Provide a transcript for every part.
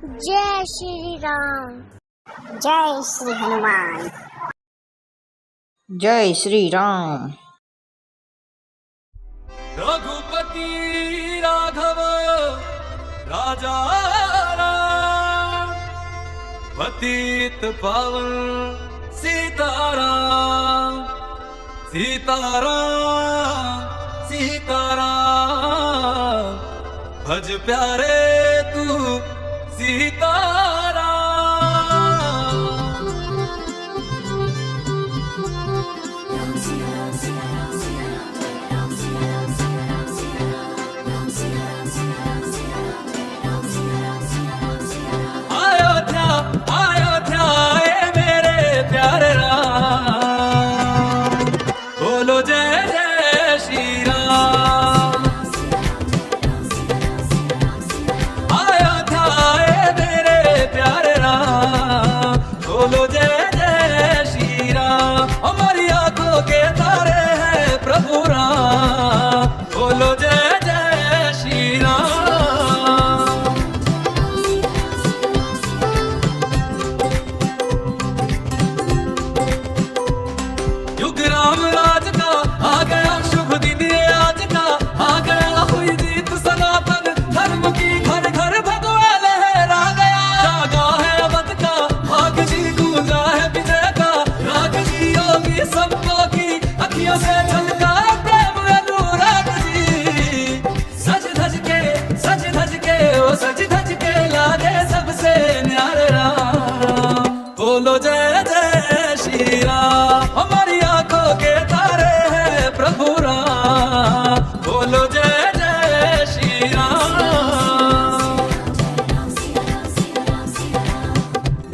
जय श्री राम। जय श्री हनुमान। जय श्री राम। रघुपति राघव राजा राम, पतित पावन सीताराम, सीताराम सीताराम, भज प्यारे तू सीताराम। अयोध्या अयोध्या ए मेरे प्यारे राम, बोलो जय जय श्री राम। अयोध्या ए मेरे प्यारे राम, बोलो जय जय श्री राम। हमारी आंखों के तारे हैं प्रभु राम, बोलो जय जय श्री राम। युग राम राज का आ गया शुभ दिन ये आज का, आ गया हुई जीत सनातन धर्म की, घर घर भगवा लहरा गया। जागा है अवध का भाग जी, गूंजा है विजय का राग जी। योगी सबको की अखियों से झलका प्रेम अनुराग जी। सज धज के ओ सज धज के लागे सबसे न्यारे राम, बोलो जय जय श्री राम। हमारी आंखों के तारे हैं प्रभु राम, बोलो जय जय श्री राम।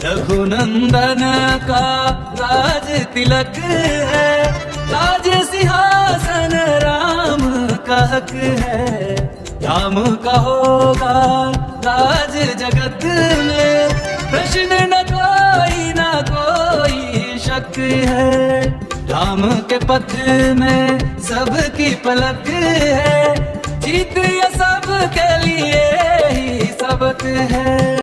रघुनंदन का राज तिलक है, राज सिंहासन राम का हक है। राम का होगा राज जगत में, प्रश्न न कोई शक है। राम के पथ में सबकी पलक है, जीत ये सबके लिए ही सबक है।